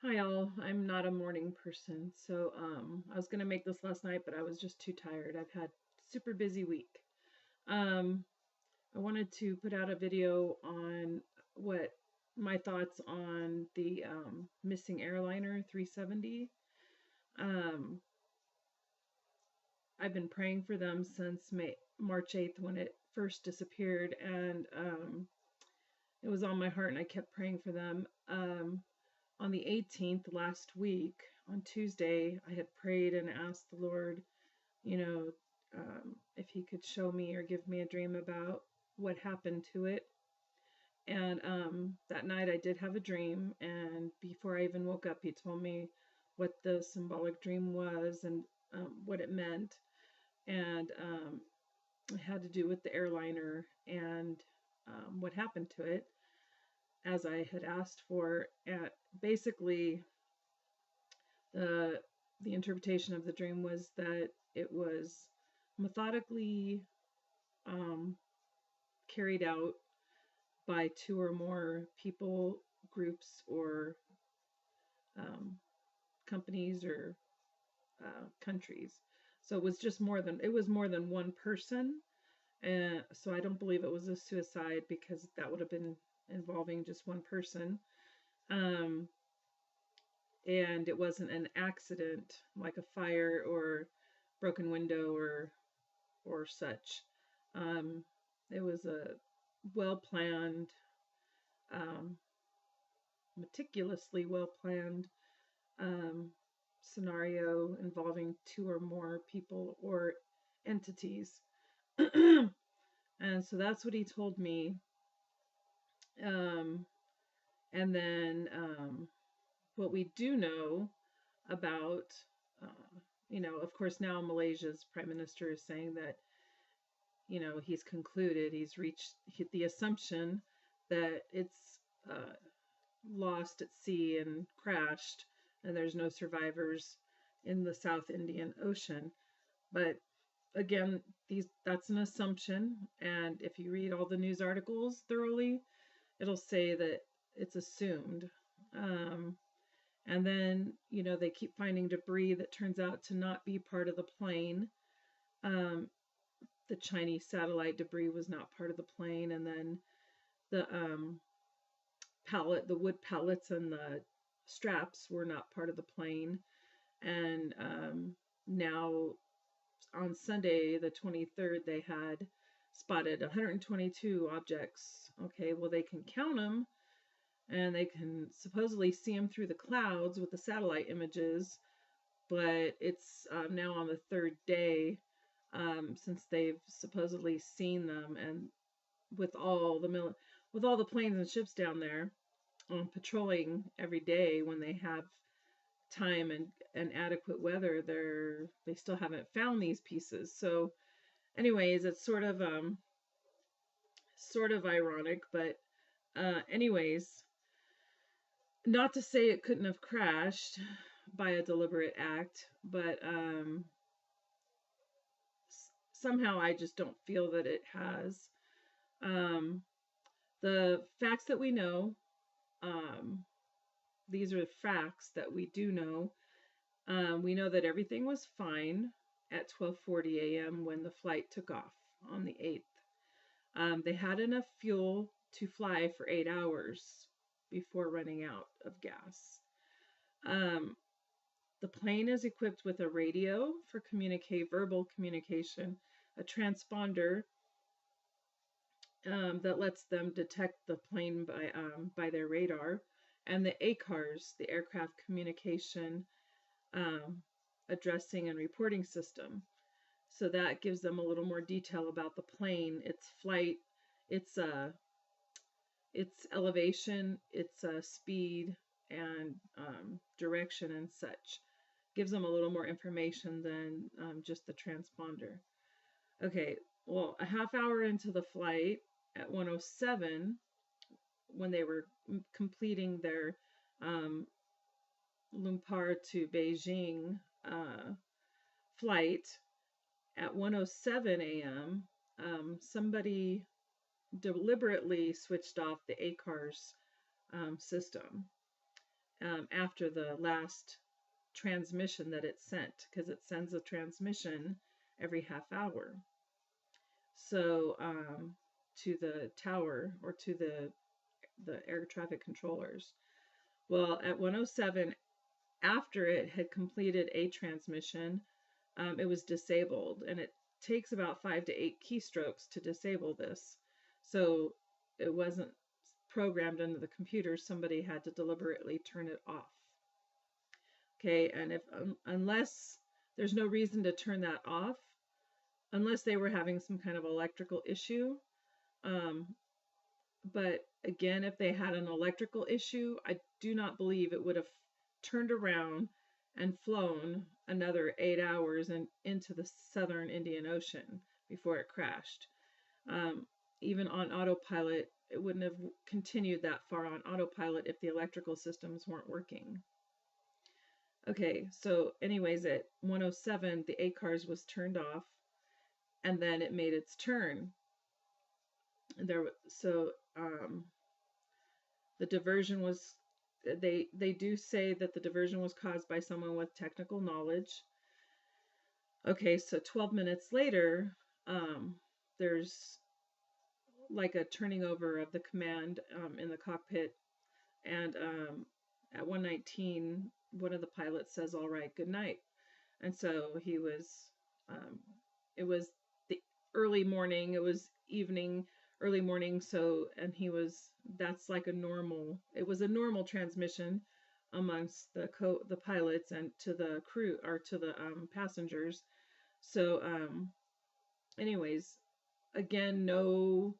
Hi all, I'm not a morning person, so I was gonna make this last night, but I was just too tired. I've had super busy week. Um, I wanted to put out a video on what my thoughts on the missing Airliner 370. Um, I've been praying for them since March 8th when it first disappeared, and it was on my heart, and I kept praying for them. On the 18th last week, on Tuesday, I had prayed and asked the Lord, you know, if He could show me or give me a dream about what happened to it. And that night I did have a dream, and before I even woke up, He told me what the symbolic dream was and what it meant. And it had to do with the airliner and what happened to it, as I had asked for. And basically, the the interpretation of the dream was that it was methodically um, carried out by two or more people, groups, or um, companies or countries. So it was more than one person. And so I don't believe it was a suicide because that would have been involving just one person. Um, and it wasn't an accident like a fire or broken window or such. Um, it was a well planned, um, meticulously well planned um, scenario involving two or more people or entities. And so that's what he told me. Um, and then what we do know about, of course, now Malaysia's prime minister is saying that, he's concluded, he's reached the assumption that it's lost at sea and crashed, and there's no survivors in the South Indian Ocean. But again, that's an assumption, and if you read all the news articles thoroughly, it'll say that it's assumed. Um, and then, they keep finding debris that turns out to not be part of the plane. Um, the Chinese satellite debris was not part of the plane, and then the the wood pallets and the straps were not part of the plane. And now on Sunday, the 23rd, they had spotted 122 objects. Okay, well, they can count them and they can supposedly see them through the clouds with the satellite images, but it's now on the third day since they've supposedly seen them, and with all the planes and ships down there patrolling every day when they have time and adequate weather, they still haven't found these pieces. So, anyways, it's sort of ironic, but anyways, not to say it couldn't have crashed by a deliberate act, but somehow I just don't feel that it has. Um, the facts that we know, um, these are facts that we do know. We know that everything was fine at 12:40 a.m. when the flight took off on the 8th. They had enough fuel to fly for 8 hours before running out of gas. Um, the plane is equipped with a radio for verbal communication, a transponder that lets them detect the plane by their radar, and the ACARS, the aircraft communication um, addressing and reporting system. So that gives them a little more detail about the plane, its flight, its its elevation, its speed, and direction and such. Gives them a little more information than just the transponder. Okay, well, a half hour into the flight at 1:07, when they were completing their um, Lumpur to Beijing flight, at 1:07 a.m., somebody deliberately switched off the ACARS system. after the last transmission that it sent, because it sends a transmission every half hour. So to the tower, or to the air traffic controllers. Well, at 107, after it had completed a transmission, it was disabled, and it takes about 5 to 8 keystrokes to disable this. So it wasn't programmed into the computer. Somebody had to deliberately turn it off. Okay, and if unless there's no reason to turn that off, unless they were having some kind of electrical issue. But again, if they had an electrical issue, I do not believe it would have turned around and flown another 8 hours into the southern Indian Ocean before it crashed. Even on autopilot, it wouldn't have continued that far on autopilot if the electrical systems weren't working. Okay, so anyways, at 107, the ACARS was turned off, and then it made its turn. The diversion was, they do say that the diversion was caused by someone with technical knowledge. Okay, so 12 minutes later, there's like a turning over of the command in the cockpit, and at 119, one of the pilots says, "All right, good night." And so he was, it was the early morning, it was evening, early morning, so, and he was, that's like a normal, it was a normal transmission amongst the pilots and to the crew, or to the passengers. So anyways, again, no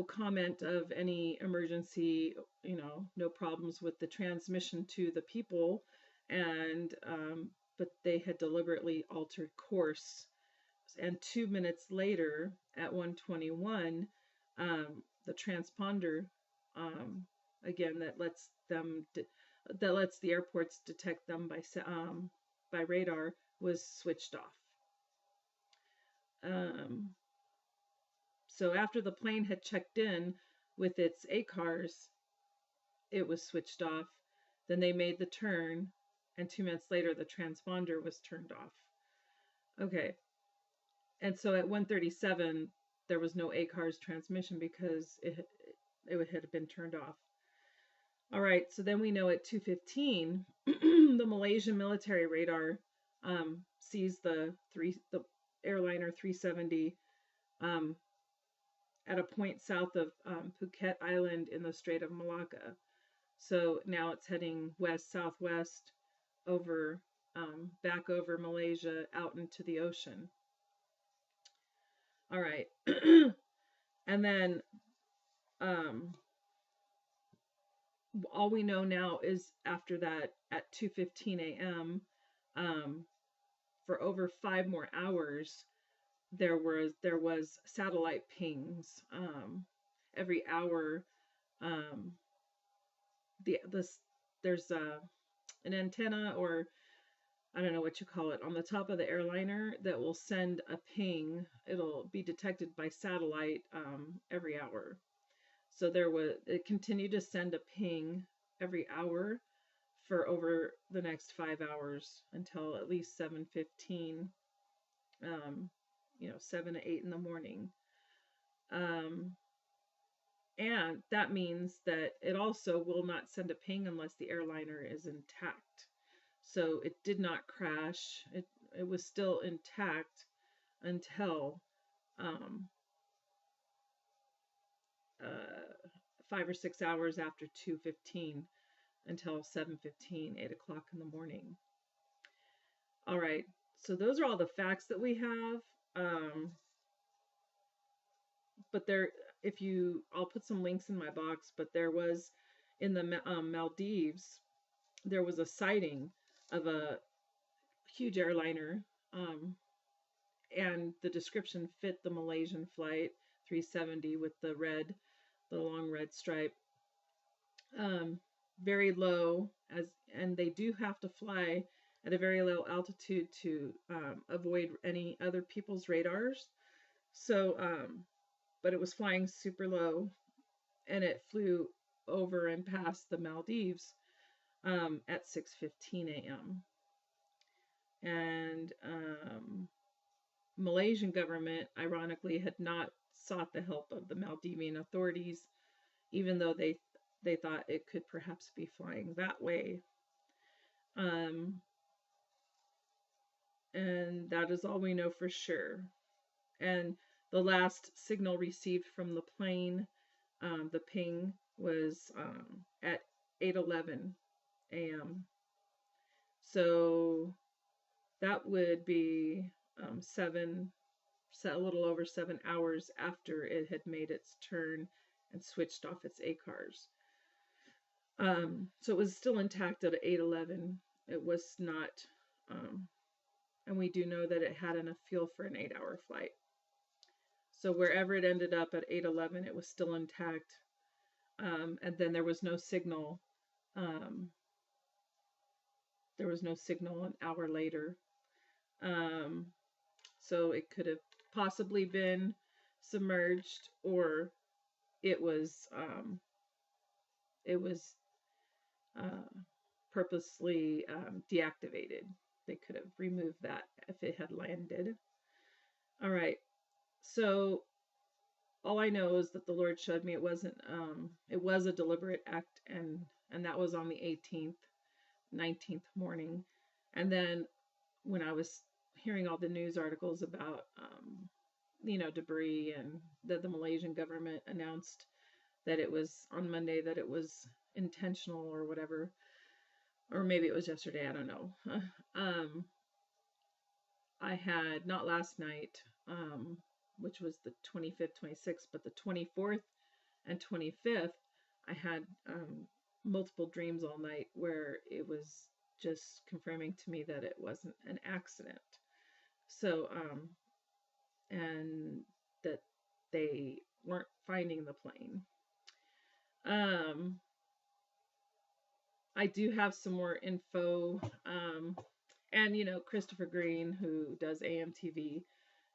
comment of any emergency, no problems with the transmission to the people, and but they had deliberately altered course. And 2 minutes later, at 121, the transponder, again, that lets the airports detect them by radar, was switched off. So after the plane had checked in with its ACARS, it was switched off. Then they made the turn, and 2 minutes later, the transponder was turned off. Okay. And so at 137, there was no ACARS transmission because it had been turned off. All right, so then we know at 2:15, the Malaysian military radar sees the Airliner 370 at a point south of Phuket Island in the Strait of Malacca. So now it's heading west-southwest over, back over Malaysia out into the ocean. All right. And then all we know now is after that, at 2:15 a.m., for over 5 more hours, there was satellite pings every hour. There's an antenna, or I don't know what you call it, on the top of the airliner that will send a ping. It'll be detected by satellite every hour. So it continued to send a ping every hour for over the next 5 hours until at least 7:15, 7 to 8 in the morning. And that means that it also will not send a ping unless the airliner is intact. So it did not crash. It was still intact until 5 or 6 hours after 2:15, until 7:15, 8 o'clock in the morning. All right, so those are all the facts that we have. But I'll put some links in my box, but there was, in the Maldives, there was a sighting of a huge airliner, and the description fit the Malaysian flight 370 with the long red stripe. Very low, and they do have to fly at a very low altitude to avoid any other people's radars. So, but it was flying super low, and it flew over and past the Maldives. at 6:15 a.m. And Malaysian government, ironically, had not sought the help of the Maldivian authorities, even though they thought it could perhaps be flying that way. And that is all we know for sure. And the last signal received from the plane, the ping, was at 8:11 a.m. So that would be a little over 7 hours after it had made its turn and switched off its ACARS. So it was still intact at 8:11. It was not, and we do know that it had enough fuel for an 8-hour flight. So wherever it ended up at 8:11, it was still intact. And then there was no signal. There was no signal an hour later. So it could have possibly been submerged, or it was purposely deactivated. They could have removed that if it had landed. All right. So all I know is that the Lord showed me it wasn't. It was a deliberate act, and that was on the 18th, 19th morning, and then when I was hearing all the news articles about debris, and that the Malaysian government announced that it was on Monday, that it was intentional or whatever, or maybe it was yesterday, I don't know. I had, not last night, which was the 25th, 26th, but the 24th and 25th, I had multiple dreams all night where it was just confirming to me that it wasn't an accident. So, and that they weren't finding the plane. I do have some more info. And, Christopher Green, who does AMTV,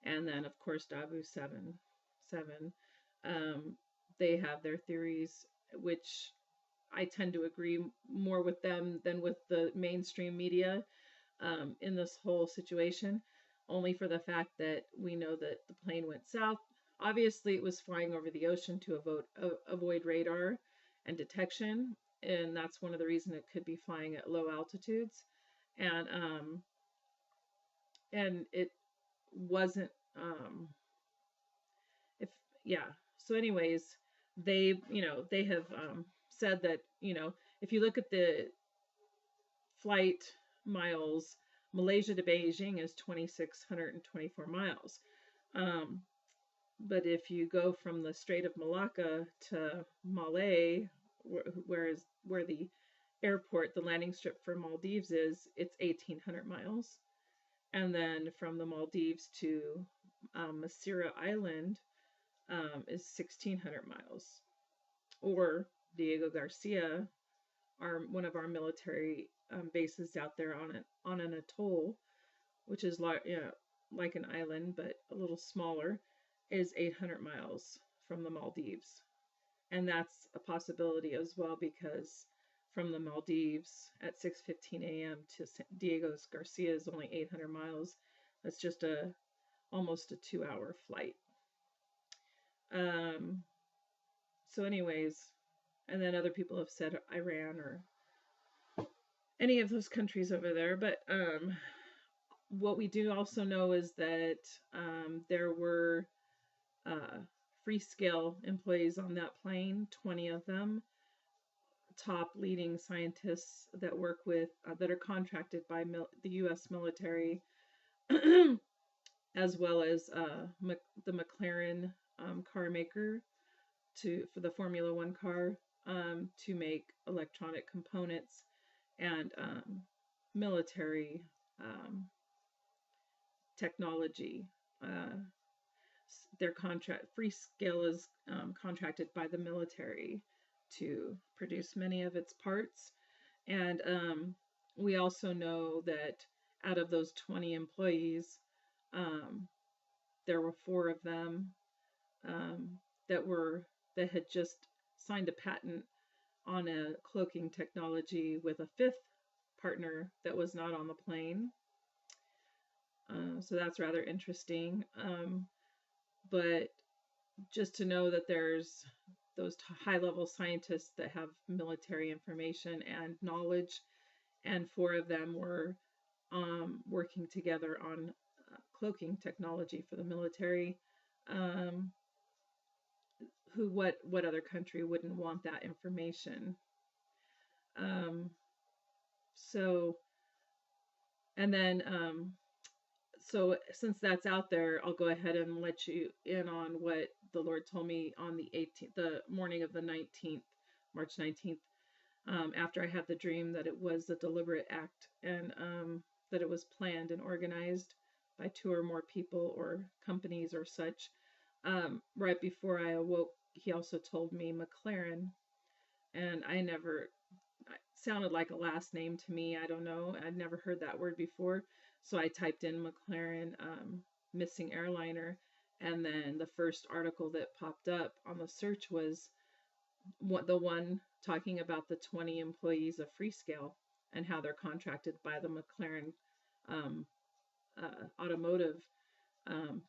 and then, of course, Dabu7, they have their theories, which I tend to agree more with them than with the mainstream media in this whole situation, only for the fact that we know that the plane went south. Obviously, it was flying over the ocean to avoid radar and detection, and that's one of the reasons it could be flying at low altitudes. And it wasn't so anyways, they have said that if you look at the flight miles, Malaysia to Beijing is 2,624 miles, but if you go from the Strait of Malacca to Malé, where the airport, the landing strip for Maldives is, it's 1,800 miles. And then from the Maldives to Masira Island is 1,600 miles. Or Diego Garcia, one of our military bases out there on an atoll, which is like an island but a little smaller, is 800 miles from the Maldives. And that's a possibility as well, because from the Maldives at 6:15 a.m. to Diego Garcia is only 800 miles. That's just almost a 2-hour flight. So anyways, and then other people have said Iran or any of those countries over there. But what we do also know is that there were Freescale employees on that plane, 20 of them, top leading scientists that work with, that are contracted by the U.S. military, as well as the McLaren car maker for the Formula One car, to make electronic components and military technology. Freescale is contracted by the military to produce many of its parts. And we also know that out of those 20 employees, there were 4 of them that had just signed a patent on a cloaking technology with a fifth partner that was not on the plane. So that's rather interesting. But just to know that there's those high-level scientists that have military information and knowledge, and 4 of them were working together on cloaking technology for the military. What other country wouldn't want that information? So, and then so since that's out there, I'll go ahead and let you in on what the Lord told me on the 18th, the morning of the 19th, March 19th, after I had the dream that it was a deliberate act, and that it was planned and organized by 2 or more people or companies or such. Right before I awoke, he also told me McLaren, and it sounded like a last name to me. I don't know. I'd never heard that word before. So I typed in McLaren missing airliner, and then the first article that popped up on the search was the one talking about the 20 employees of Freescale and how they're contracted by the McLaren automotive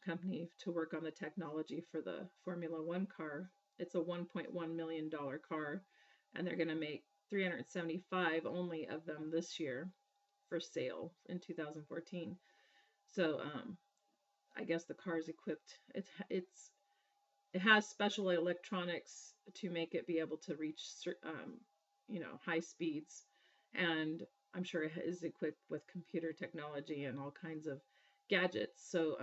company to work on the technology for the Formula One car. It's a $1.1 million car, and they're going to make 375 only of them this year for sale in 2014. So I guess the car is equipped. It has special electronics to make it be able to reach high speeds, and I'm sure it is equipped with computer technology and all kinds of gadgets. So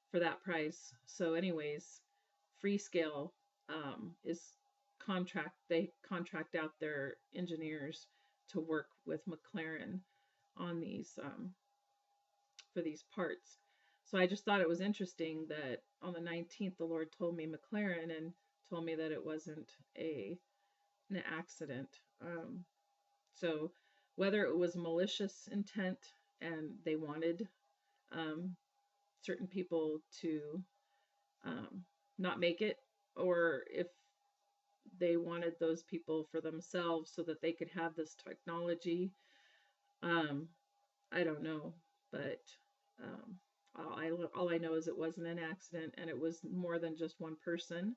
for that price. So anyways, Freescale they contract out their engineers to work with McLaren on these for these parts. So I just thought it was interesting that on the 19th the Lord told me McLaren and told me that it wasn't an accident. So whether it was malicious intent and they wanted certain people to not make it, or if they wanted those people for themselves so that they could have this technology, I don't know. But all I know is it wasn't an accident, and it was more than just one person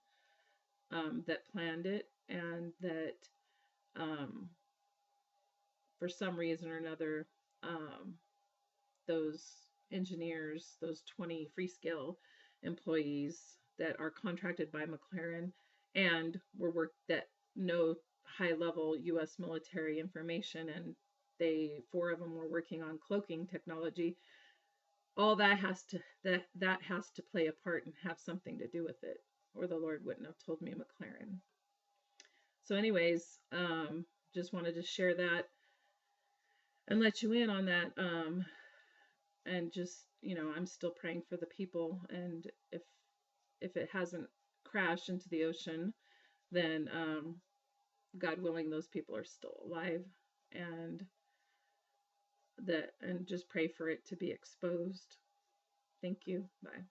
that planned it, and that for some reason or another, those engineers, those 20 Freescale employees that are contracted by McLaren and that know high-level U.S. military information, and 4 of them were working on cloaking technology. All that has to play a part and have something to do with it, or the Lord wouldn't have told me McLaren. So anyways, just wanted to share that and let you in on that. And just, I'm still praying for the people, and if it hasn't crashed into the ocean, then God willing, those people are still alive, and just pray for it to be exposed. Thank you. Bye.